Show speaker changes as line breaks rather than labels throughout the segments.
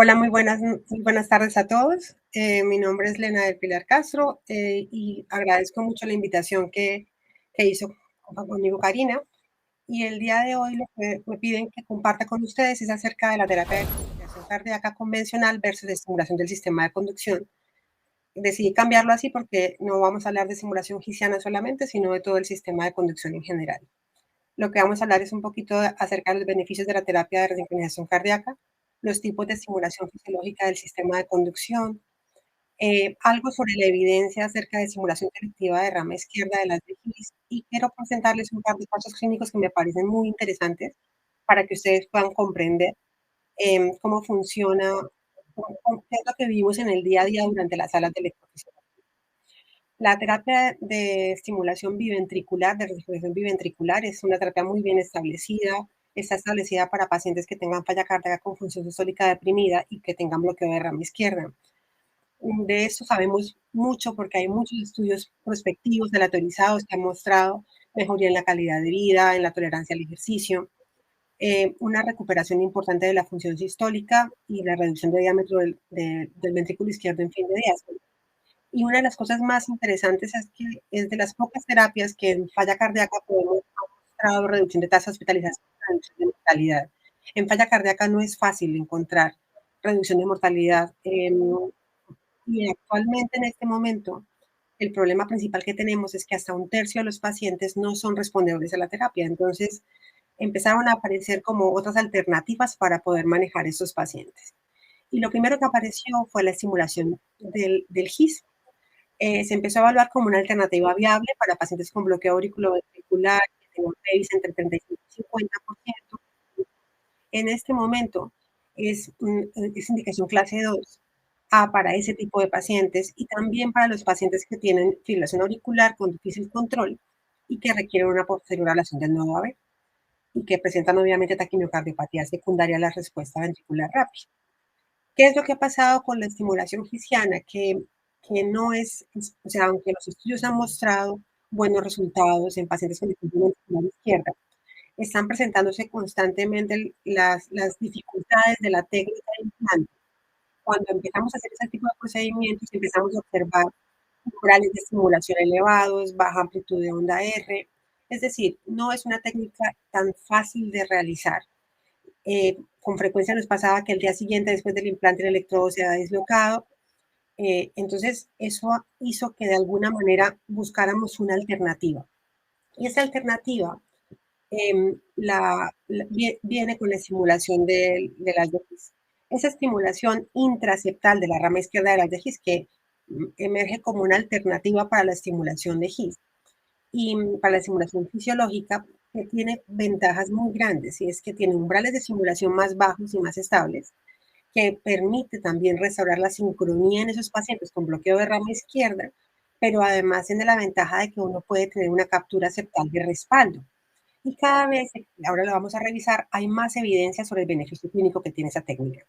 Hola, muy buenas tardes a todos. Mi nombre es Lena del Pilar Castro y agradezco mucho la invitación que hizo conmigo Karina. Y el día de hoy lo que me piden que comparta con ustedes es acerca de la terapia de respiración cardíaca convencional versus estimulación del sistema de conducción. Decidí cambiarlo así porque no vamos a hablar de estimulación gisiana solamente, sino de todo el sistema de conducción en general. Lo que vamos a hablar es un poquito acerca de los beneficios de la terapia de resincronización cardíaca, los tipos de estimulación fisiológica del sistema de conducción, algo sobre la evidencia acerca de simulación colectiva de rama izquierda de las DGIS y quiero presentarles un par de casos clínicos que me parecen muy interesantes para que ustedes puedan comprender cómo funciona, qué es lo que vivimos en el día a día durante las salas de electrofisiología. La terapia de estimulación biventricular, de resonancia biventricular, es una terapia muy bien establecida. Está establecida para pacientes que tengan falla cardíaca con función sistólica deprimida y que tengan bloqueo de rama izquierda. De esto sabemos mucho porque hay muchos estudios prospectivos, aleatorizados, que han mostrado mejoría en la calidad de vida, en la tolerancia al ejercicio, una recuperación importante de la función sistólica y la reducción de diámetro del ventrículo izquierdo en fin de días. Y una de las cosas más interesantes es que es de las pocas terapias que en falla cardíaca podemos ha mostrado reducción de tasa de hospitalización y reducción de mortalidad. En falla cardíaca no es fácil encontrar reducción de mortalidad. Y actualmente en este momento, el problema principal que tenemos es que hasta un tercio de los pacientes no son respondedores a la terapia. Entonces, empezaron a aparecer como otras alternativas para poder manejar estos pacientes. Y lo primero que apareció fue la estimulación del GIS. Se empezó a evaluar como una alternativa viable para pacientes con bloqueo auriculoventricular que tengan PEVIS entre 35 y 50%. En este momento es indicación clase 2 para ese tipo de pacientes y también para los pacientes que tienen fibrilación auricular con difícil control y que requieren una posterior ablación del nodo AV y que presentan obviamente taquimiocardiopatía secundaria a la respuesta ventricular rápida. ¿Qué es lo que ha pasado con la estimulación gisiana? Que no o sea, aunque los estudios han mostrado buenos resultados en pacientes con disfunción ventricular izquierda, están presentándose constantemente las dificultades de la técnica de implante. Cuando empezamos a hacer ese tipo de procedimientos, empezamos a observar umbrales de estimulación elevados, baja amplitud de onda R. Es decir, no es una técnica tan fácil de realizar. Con frecuencia nos pasaba que el día siguiente, después del implante, el electrodo se ha dislocado. Entonces, eso hizo que de alguna manera buscáramos una alternativa. Y esa alternativa viene con la estimulación de las DGIS. Esa estimulación intraceptal de la rama izquierda de las DGIS que emerge como una alternativa para la estimulación de GIS y para la estimulación fisiológica que tiene ventajas muy grandes y es que tiene umbrales de estimulación más bajos y más estables que permite también restaurar la sincronía en esos pacientes con bloqueo de rama izquierda, pero además tiene la ventaja de que uno puede tener una captura septal de respaldo. Y cada vez, ahora lo vamos a revisar, hay más evidencia sobre el beneficio clínico que tiene esa técnica.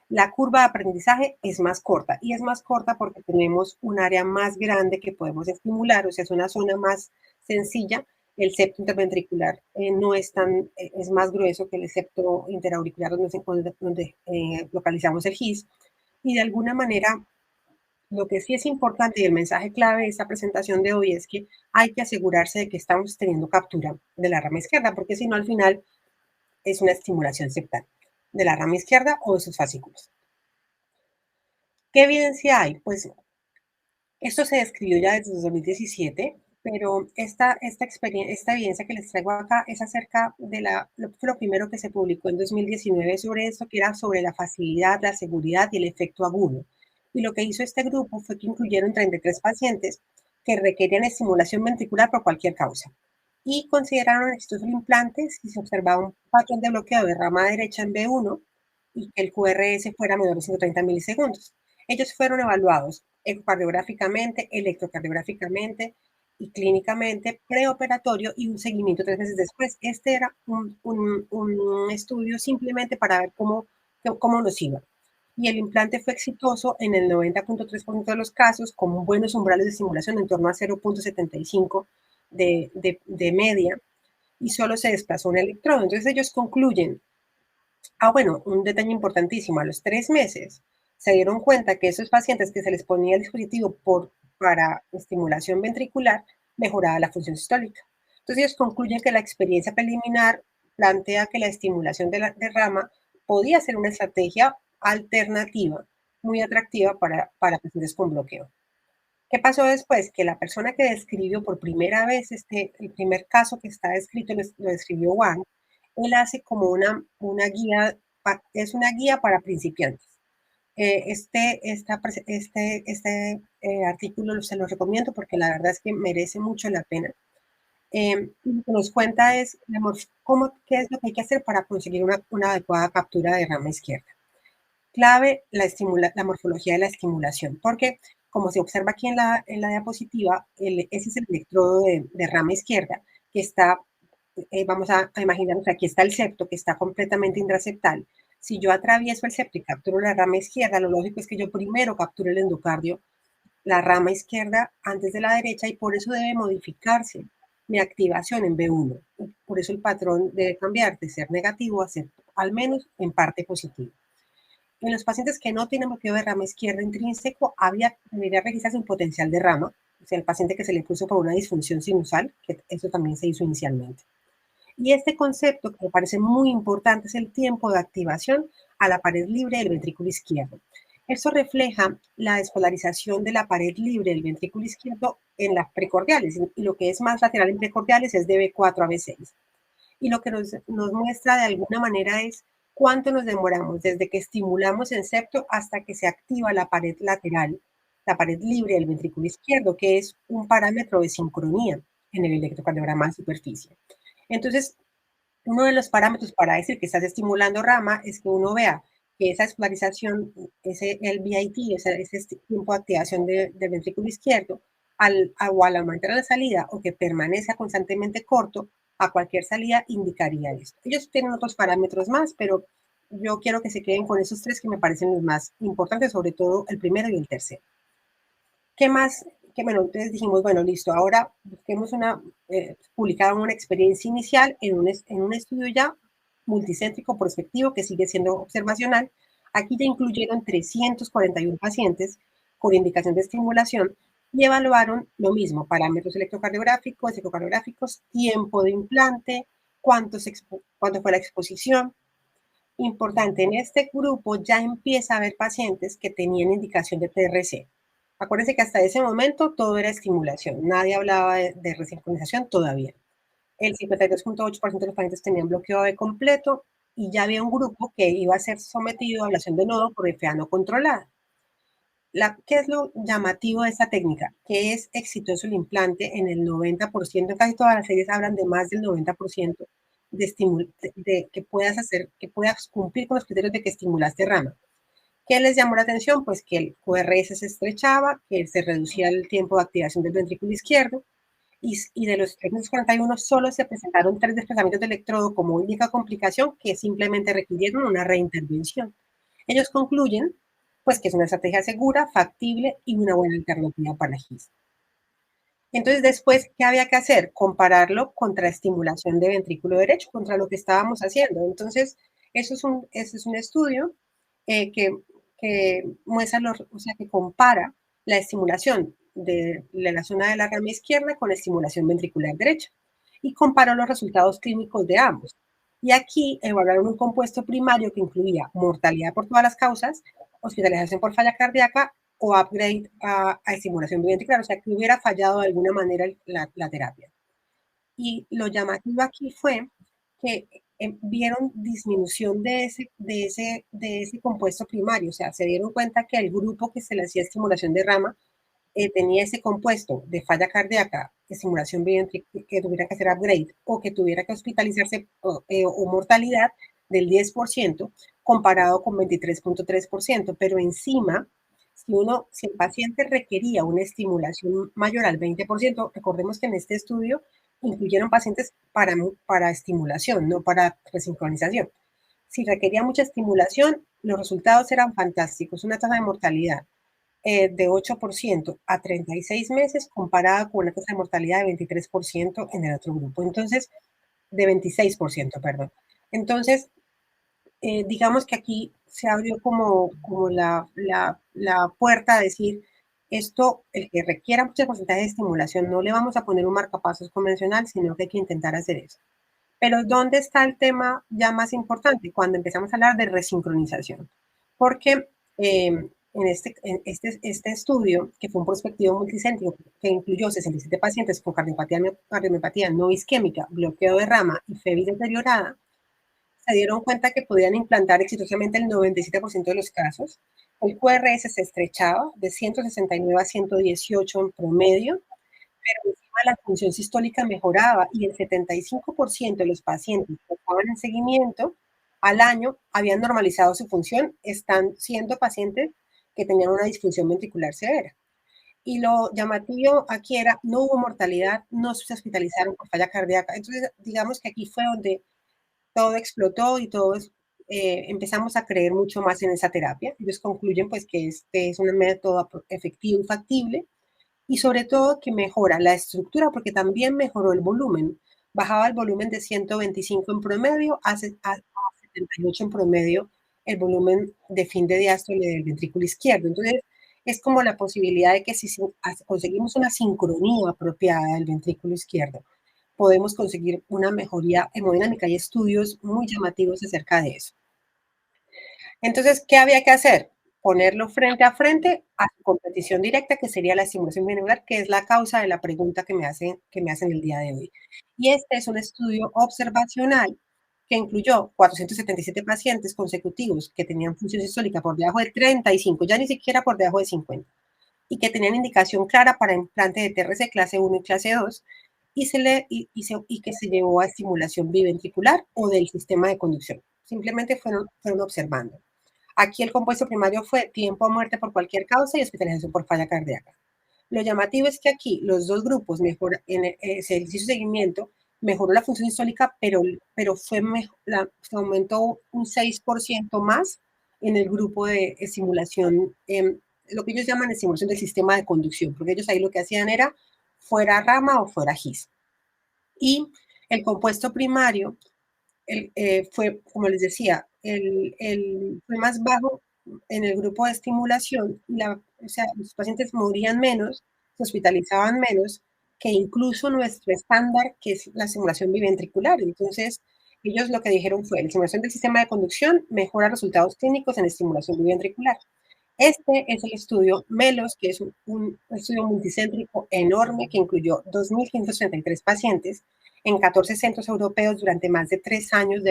La curva de aprendizaje es más corta y es más corta porque tenemos un área más grande que podemos estimular, o sea, es una zona más sencilla. El septo interventricular no es es más grueso que el septo interauricular donde localizamos el GIS. Y de alguna manera, lo que sí es importante y el mensaje clave de esta presentación de hoy es que hay que asegurarse de que estamos teniendo captura de la rama izquierda, porque si no, al final es una estimulación septal de la rama izquierda o de sus fascículos. ¿Qué evidencia hay? Pues esto se describió ya desde 2017, pero esta evidencia que les traigo acá es acerca de fue lo primero que se publicó en 2019 sobre esto, que era sobre la facilidad, la seguridad y el efecto agudo. Y lo que hizo este grupo fue que incluyeron 33 pacientes que requerían estimulación ventricular por cualquier causa. Y consideraron exitoso el implante si se observaba un patrón de bloqueo de rama derecha en B1 y que el QRS fuera menor de 130 milisegundos. Ellos fueron evaluados ecocardiográficamente, electrocardiográficamente y clínicamente, preoperatorio y un seguimiento 3 meses después. Este era un estudio simplemente para ver cómo nos iba. Y el implante fue exitoso en el 90.3% de los casos, con buenos umbrales de estimulación en torno a 0.75 de media, y solo se desplazó un electrodo. Entonces ellos concluyen Bueno, un detalle importantísimo, a los 3 meses se dieron cuenta que esos pacientes que se les ponía el dispositivo para estimulación ventricular mejoraba la función sistólica. Entonces ellos concluyen que la experiencia preliminar plantea que la estimulación de rama podía ser una estrategia alternativa muy atractiva para pacientes con bloqueo. ¿Qué pasó después? Que la persona que describió por primera vez el primer caso que está descrito, lo describió Wang, él hace como una guía, es una guía para principiantes. Artículo se lo recomiendo porque la verdad es que merece mucho la pena. Y lo que nos cuenta es qué es lo que hay que hacer para conseguir una adecuada captura de rama izquierda. Clave la morfología de la estimulación, porque como se observa aquí en la diapositiva, ese es el electrodo de rama izquierda que está, vamos a imaginarnos que aquí está el septo que está completamente intraseptal. Si yo atravieso el septo y capturo la rama izquierda, lo lógico es que yo primero capture el endocardio, la rama izquierda antes de la derecha, y por eso debe modificarse mi activación en B1. Por eso el patrón debe cambiar de ser negativo a ser al menos en parte positivo. En los pacientes que no tienen bloqueo de rama izquierda intrínseco, debería registrarse un potencial de rama, o sea, el paciente que se le puso por una disfunción sinusal, que eso también se hizo inicialmente. Y este concepto que me parece muy importante es el tiempo de activación a la pared libre del ventrículo izquierdo. Eso refleja la despolarización de la pared libre del ventrículo izquierdo en las precordiales, y lo que es más lateral en precordiales es de B4 a B6. Y lo que nos muestra de alguna manera es cuánto nos demoramos desde que estimulamos el septo hasta que se activa la pared lateral, la pared libre del ventrículo izquierdo, que es un parámetro de sincronía en el electrocardiograma de superficie. Entonces, uno de los parámetros para decir que estás estimulando rama es que uno vea que esa despolarización, el VIT, ese tiempo de activación del ventrículo izquierdo, al aumentar la salida o que permanece constantemente corto a cualquier salida, indicaría esto. Ellos tienen otros parámetros más, pero yo quiero que se queden con esos tres que me parecen los más importantes, sobre todo el primero y el tercero. ¿Qué más? Bueno, entonces dijimos, bueno, listo, ahora busquemos publicaron una experiencia inicial en un estudio ya multicéntrico prospectivo que sigue siendo observacional. Aquí ya incluyeron 341 pacientes con indicación de estimulación y evaluaron lo mismo, parámetros electrocardiográficos, ecocardiográficos, tiempo de implante, cuánto fue la exposición. Importante, en este grupo ya empieza a haber pacientes que tenían indicación de TRC. Acuérdense que hasta ese momento todo era estimulación, nadie hablaba de resincronización todavía. El 52.8% de los pacientes tenían bloqueo AB completo y ya había un grupo que iba a ser sometido a ablación de nodo por FA no controlada. ¿Qué es lo llamativo de esta técnica? Que es exitoso el implante en el 90%, en casi todas las series hablan de más del 90% que puedas cumplir con los criterios de que estimulaste rama. ¿Qué les llamó la atención? Pues que el QRS se estrechaba, que se reducía el tiempo de activación del ventrículo izquierdo, y de los 341 solo se presentaron 3 desplazamientos de electrodo como única complicación que simplemente requirieron una reintervención. Ellos concluyen pues que es una estrategia segura, factible y una buena alternativa para GIS. Entonces, después, ¿qué había que hacer? Compararlo contra estimulación de ventrículo derecho, contra lo que estábamos haciendo. Entonces, eso es un estudio que muestra, o sea, que compara la estimulación de la zona de la rama izquierda con la estimulación ventricular derecha y comparó los resultados clínicos de ambos. Y aquí evaluaron un compuesto primario que incluía mortalidad por todas las causas, hospitalización por falla cardíaca o upgrade a estimulación biventricular, o sea, que hubiera fallado de alguna manera la terapia. Y lo llamativo aquí fue que vieron disminución de ese compuesto primario, o sea, se dieron cuenta que el grupo que se le hacía estimulación de rama tenía ese compuesto de falla cardíaca, estimulación biventricular, que tuviera que hacer upgrade o que tuviera que hospitalizarse o mortalidad del 10% comparado con 23.3%, pero encima, si el paciente requería una estimulación mayor al 20%, recordemos que en este estudio incluyeron pacientes para estimulación, no para resincronización. Si requería mucha estimulación, los resultados eran fantásticos, una tasa de mortalidad de 8% a 36 meses comparada con una tasa de mortalidad de 23% en el otro grupo. Entonces, de 26%, perdón. Entonces, digamos que aquí se abrió como la puerta a decir, esto, el que requiera mucho porcentaje de estimulación, no le vamos a poner un marcapasos convencional, sino que hay que intentar hacer eso. Pero ¿dónde está el tema ya más importante? Cuando empezamos a hablar de resincronización. Porque en este estudio, que fue un prospectivo multicéntrico que incluyó 67 pacientes con cardiopatía no isquémica, bloqueo de rama y febril deteriorada, se dieron cuenta que podían implantar exitosamente el 97% de los casos. El QRS se estrechaba de 169 a 118 en promedio, pero encima la función sistólica mejoraba y el 75% de los pacientes que estaban en seguimiento al año habían normalizado su función, están siendo pacientes que tenían una disfunción ventricular severa. Y lo llamativo aquí era, no hubo mortalidad, no se hospitalizaron por falla cardíaca. Entonces, digamos que aquí fue donde todo explotó y todos empezamos a creer mucho más en esa terapia. Ellos concluyen pues que este es un método efectivo y factible y sobre todo que mejora la estructura porque también mejoró el volumen. Bajaba el volumen de 125 en promedio a 78 en promedio el volumen de fin de diástole del ventrículo izquierdo. Entonces, es como la posibilidad de que si conseguimos una sincronía apropiada del ventrículo izquierdo, podemos conseguir una mejoría hemodinámica. Hay estudios muy llamativos acerca de eso. Entonces, ¿qué había que hacer? Ponerlo frente a su competición directa, que sería la estimulación binuclear, que es la causa de la pregunta que me hacen el día de hoy. Y este es un estudio observacional que incluyó 477 pacientes consecutivos que tenían función sistólica por debajo de 35, ya ni siquiera por debajo de 50, y que tenían indicación clara para implante de TRC clase 1 y clase 2, y que se llevó a estimulación biventricular o del sistema de conducción. Simplemente fueron observando. Aquí el compuesto primario fue tiempo a muerte por cualquier causa y hospitalización por falla cardíaca. Lo llamativo es que aquí los dos grupos, en ese ejercicio de seguimiento, mejoró la función sistólica, pero se aumentó un 6% más en el grupo de estimulación, lo que ellos llaman estimulación del sistema de conducción, porque ellos ahí lo que hacían era fuera rama o fuera GIS. Y el compuesto primario fue, como les decía, fue más bajo en el grupo de estimulación, o sea, los pacientes morían menos, se hospitalizaban menos que incluso nuestro estándar, que es la estimulación biventricular. Entonces, ellos lo que dijeron fue, la estimulación del sistema de conducción mejora resultados clínicos en estimulación biventricular. Este es el estudio MELOS, que es un estudio multicéntrico enorme que incluyó 2.533 pacientes en 14 centros europeos durante más de 3 años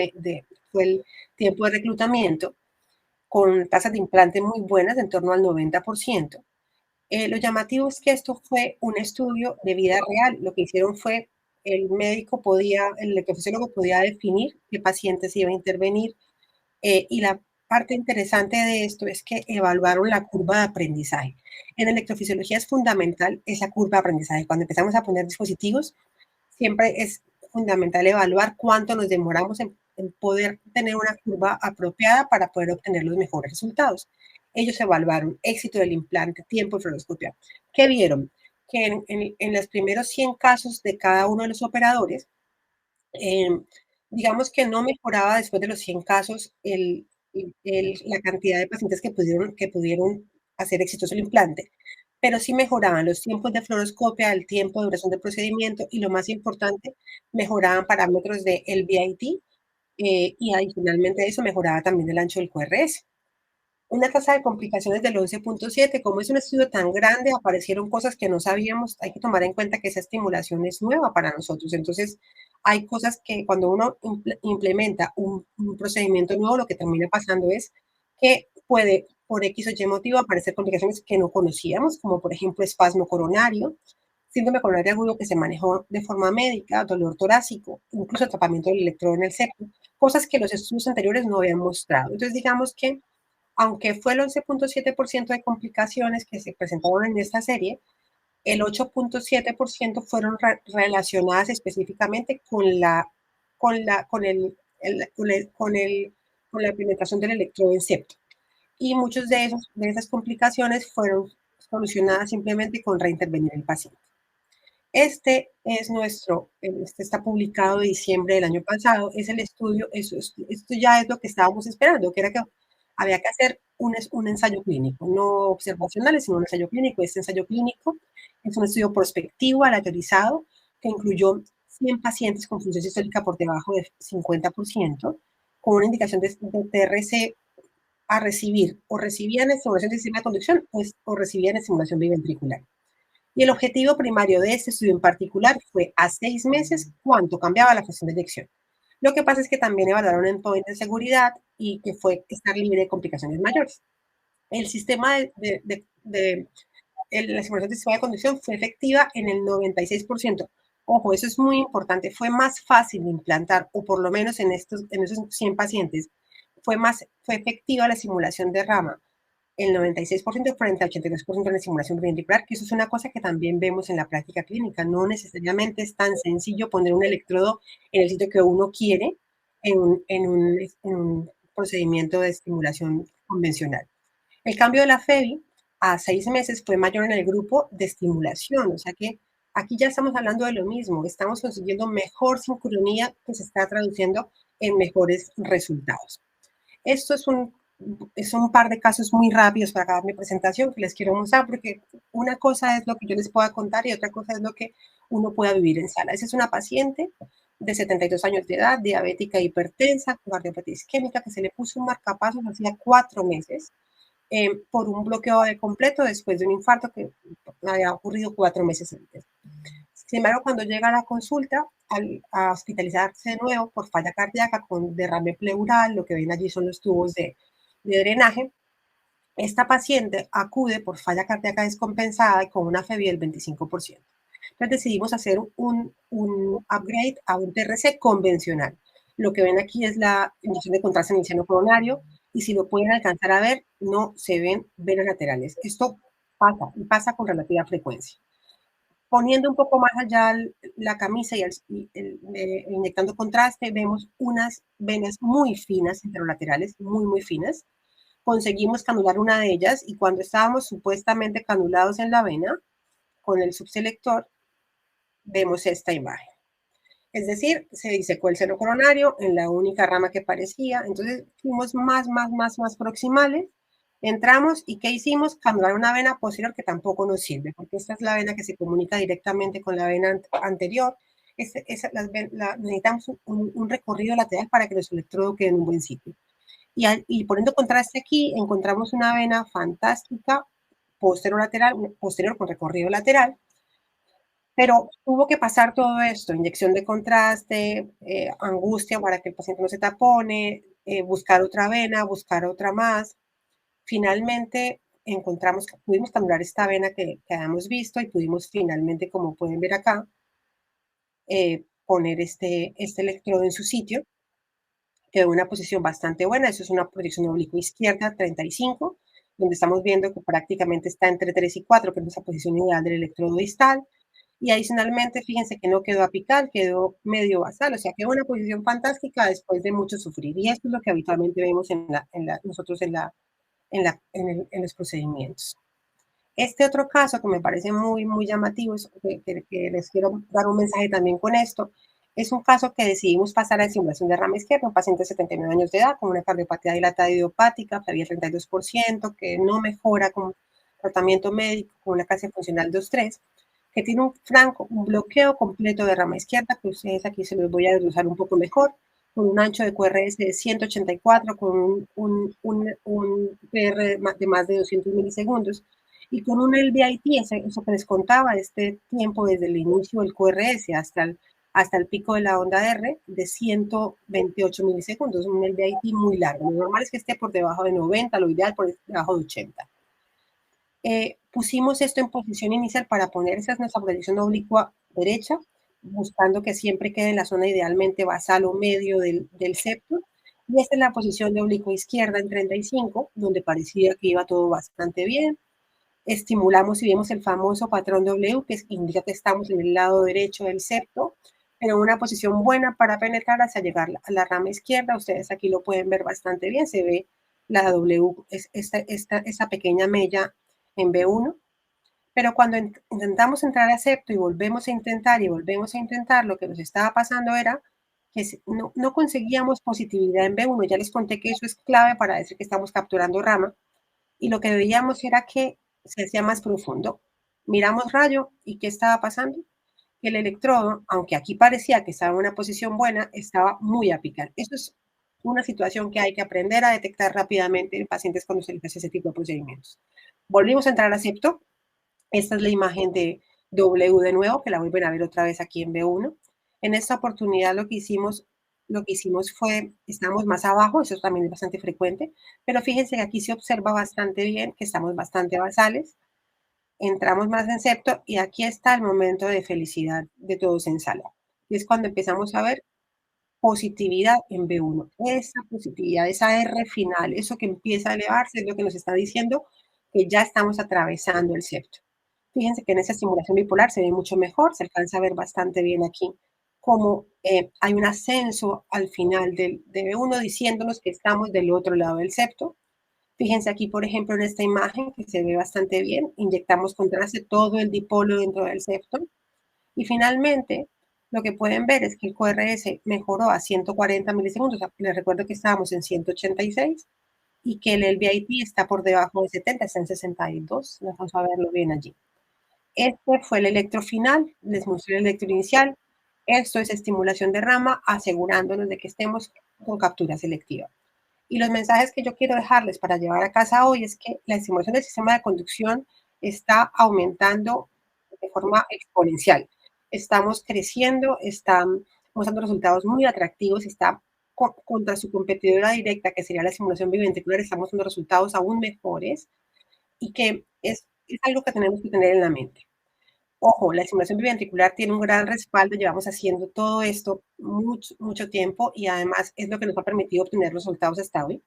fue el tiempo de reclutamiento, con tasas de implante muy buenas, en torno al 90%. Lo llamativo es que esto fue un estudio de vida real. Lo que hicieron fue, el electrofisiólogo podía definir qué pacientes iba a intervenir, y la parte interesante de esto es que evaluaron la curva de aprendizaje. En electrofisiología es fundamental esa curva de aprendizaje. Cuando empezamos a poner dispositivos, siempre es fundamental evaluar cuánto nos demoramos en poder tener una curva apropiada para poder obtener los mejores resultados. Ellos evaluaron éxito del implante, tiempo de fluoroscopia. ¿Qué vieron? Que en los primeros 100 casos de cada uno de los operadores, eh, digamos que no mejoraba después de los 100 casos la cantidad de pacientes que pudieron hacer exitoso el implante, pero sí mejoraban los tiempos de fluoroscopia, el tiempo de duración del procedimiento y lo más importante, mejoraban parámetros de LVIT, y adicionalmente a eso mejoraba también el ancho del QRS. Una tasa de complicaciones del 11.7. Como es un estudio tan grande, aparecieron cosas que no sabíamos. Hay que tomar en cuenta que esa estimulación es nueva para nosotros. Entonces, hay cosas que cuando uno implementa un procedimiento nuevo, lo que termina pasando es que puede, por X o Y motivo, aparecer complicaciones que no conocíamos, como por ejemplo espasmo coronario, síndrome coronario agudo que se manejó de forma médica, dolor torácico, incluso atrapamiento del electrodo en el septum, cosas que los estudios anteriores no habían mostrado. Entonces, digamos que aunque fue el 11.7% de complicaciones que se presentaron en esta serie, el 8.7% fueron relacionadas específicamente con la implementación del electrodo en septo. Y muchas de esas complicaciones fueron solucionadas simplemente con reintervenir el paciente. Este es este está publicado de diciembre del año pasado, es el estudio, esto ya es lo que estábamos esperando, que era que había que hacer un ensayo clínico, no observacional, sino un ensayo clínico. Este ensayo clínico es un estudio prospectivo, aleatorizado, que incluyó 100 pacientes con función sistólica por debajo del 50%, con una indicación de TRC a recibir, o recibían estimulación del sistema de conducción o recibían estimulación biventricular. Y el objetivo primario de este estudio en particular fue a 6 meses cuánto cambiaba la fracción de eyección. Lo que pasa es que también evaluaron un endpoint de seguridad y que fue estar libre de complicaciones mayores. El sistema la simulación del sistema de conducción fue efectiva en el 96%. Ojo, eso es muy importante. Fue más fácil de implantar, o por lo menos en esos 100 pacientes, fue efectiva la simulación de rama el 96% frente al 82% en la simulación ventricular, que eso es una cosa que también vemos en la práctica clínica. No necesariamente es tan sencillo poner un electrodo en el sitio que uno quiere en un procedimiento de estimulación convencional. El cambio de la FEBI a 6 meses fue mayor en el grupo de estimulación, o sea que aquí ya estamos hablando de lo mismo, estamos consiguiendo mejor sincronía que se está traduciendo en mejores resultados. Esto es un par de casos muy rápidos para acabar mi presentación que les quiero mostrar, porque una cosa es lo que yo les pueda contar y otra cosa es lo que uno pueda vivir en sala. Esa es una paciente de 72 años de edad, diabética hipertensa, con cardiopatía isquémica, que se le puso un marcapasos hacía 4 meses por un bloqueo de completo después de un infarto que había ocurrido 4 meses antes. Sin embargo, cuando llega a la consulta, a hospitalizarse de nuevo por falla cardíaca con derrame pleural, lo que ven allí son los tubos de drenaje, esta paciente acude por falla cardíaca descompensada y con una FEBI del 25%. Entonces decidimos hacer un upgrade a un TRC convencional. Lo que ven aquí es la inyección de contraste en el seno coronario y si lo pueden alcanzar a ver, no se ven venas laterales. Esto pasa y pasa con relativa frecuencia. Poniendo un poco más allá la camisa inyectando contraste, vemos unas venas muy finas, interolaterales, muy, muy finas. Conseguimos canular una de ellas y cuando estábamos supuestamente canulados en la vena, con el subselector, vemos esta imagen. Es decir, se disecó el seno coronario en la única rama que parecía. Entonces fuimos más proximales. Entramos y ¿qué hicimos? Canular una vena posterior que tampoco nos sirve, porque esta es la vena que se comunica directamente con la vena anterior. Necesitamos un recorrido lateral para que nuestro electrodo quede en un buen sitio. Y poniendo contraste aquí, encontramos una vena fantástica, posterior con recorrido lateral, pero tuvo que pasar todo esto, inyección de contraste, angustia para que el paciente no se tapone, buscar otra vena, buscar otra más. Finalmente pudimos canular esta vena que habíamos visto y pudimos finalmente, como pueden ver acá, poner este electrodo en su sitio. Quedó en una posición bastante buena, eso es una proyección oblicua izquierda 35, donde estamos viendo que prácticamente está entre 3 y 4, que es esa posición ideal del electrodo distal. Y adicionalmente, fíjense que no quedó apical, quedó medio basal, o sea, quedó una posición fantástica después de mucho sufrir. Y esto es lo que habitualmente vemos nosotros en los procedimientos. Este otro caso que me parece muy llamativo, que les quiero dar un mensaje también con esto, es un caso que decidimos pasar a simulación de rama izquierda, un paciente de 79 años de edad con una cardiopatía dilatada idiopática, había 32%, que no mejora con tratamiento médico, con una clase funcional 2-3, que tiene un bloqueo completo de rama izquierda, que ustedes aquí se los voy a desglosar un poco mejor, con un ancho de QRS de 184, con un PR de más de 200 milisegundos, y con un LVIT, eso que les contaba, este tiempo desde el inicio del QRS hasta el pico de la onda R de 128 milisegundos, un LVIT muy largo. Lo normal es que esté por debajo de 90, lo ideal por debajo de 80. Pusimos esto en posición inicial para poner esa es nuestra proyección oblicua derecha, buscando que siempre quede en la zona idealmente basal o medio del septo. Y esta es la posición de oblicua izquierda en 35, donde parecía que iba todo bastante bien. Estimulamos y vemos el famoso patrón W, que indica que estamos en el lado derecho del septo, pero en una posición buena para penetrar hasta llegar a la rama izquierda. Ustedes aquí lo pueden ver bastante bien, se ve la W, esa pequeña mella en B1, Pero cuando intentamos entrar a Septo y volvemos a intentar y volvemos a intentar, lo que nos estaba pasando era que no conseguíamos positividad en B1. Ya les conté que eso es clave para decir que estamos capturando rama. Y lo que veíamos era que se hacía más profundo. Miramos rayo y ¿qué estaba pasando? Que el electrodo, aunque aquí parecía que estaba en una posición buena, estaba muy apical. Eso es una situación que hay que aprender a detectar rápidamente en pacientes cuando se les hace ese tipo de procedimientos. Volvimos a entrar a septo. Esta es la imagen de W de nuevo, que la vuelven a ver otra vez aquí en B1. En esta oportunidad lo que hicimos fue, estamos más abajo, eso también es bastante frecuente, pero fíjense que aquí se observa bastante bien que estamos bastante basales, entramos más en septo y aquí está el momento de felicidad de todos en sala. Y es cuando empezamos a ver positividad en B1. Esa positividad, esa R final, eso que empieza a elevarse es lo que nos está diciendo que ya estamos atravesando el septo. Fíjense que en esa estimulación bipolar se ve mucho mejor, se alcanza a ver bastante bien aquí como hay un ascenso al final de B1 diciéndonos que estamos del otro lado del septo. Fíjense aquí, por ejemplo, en esta imagen que se ve bastante bien, inyectamos contraste todo el dipolo dentro del septo y finalmente lo que pueden ver es que el QRS mejoró a 140 milisegundos. Les recuerdo que estábamos en 186 y que el LVIT está por debajo de 70, está en 62. Vamos a verlo bien allí. Este fue el electro final, les mostré el electro inicial. Esto es estimulación de rama, asegurándonos de que estemos con captura selectiva. Y los mensajes que yo quiero dejarles para llevar a casa hoy es que la estimulación del sistema de conducción está aumentando de forma exponencial. Estamos creciendo, están mostrando resultados muy atractivos, está contra su competidora directa, que sería la estimulación biventricular, estamos mostrando resultados aún mejores y que es algo que tenemos que tener en la mente. Ojo, la estimulación biventricular tiene un gran respaldo, llevamos haciendo todo esto mucho, mucho tiempo y además es lo que nos ha permitido obtener resultados hasta hoy.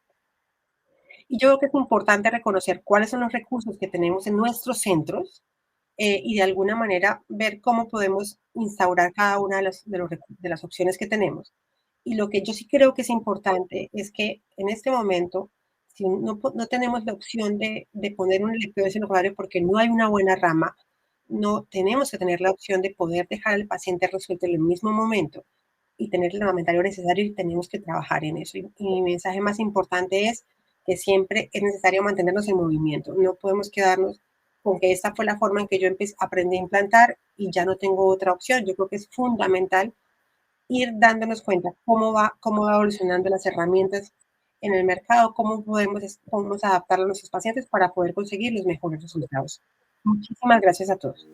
Y yo creo que es importante reconocer cuáles son los recursos que tenemos en nuestros centros y de alguna manera ver cómo podemos instaurar cada una de las opciones que tenemos. Y lo que yo sí creo que es importante es que en este momento, si no tenemos la opción de poner un electrodo escenogrario porque no hay una buena rama, no tenemos que tener la opción de poder dejar al paciente resuelto en el mismo momento y tener el armamentario necesario y tenemos que trabajar en eso. Y mi mensaje más importante es que siempre es necesario mantenernos en movimiento. No podemos quedarnos con que esta fue la forma en que yo aprendí a implantar y ya no tengo otra opción. Yo creo que es fundamental ir dándonos cuenta cómo va evolucionando las herramientas en el mercado, cómo podemos adaptarlo a nuestros pacientes para poder conseguir los mejores resultados. Muchísimas gracias a todos.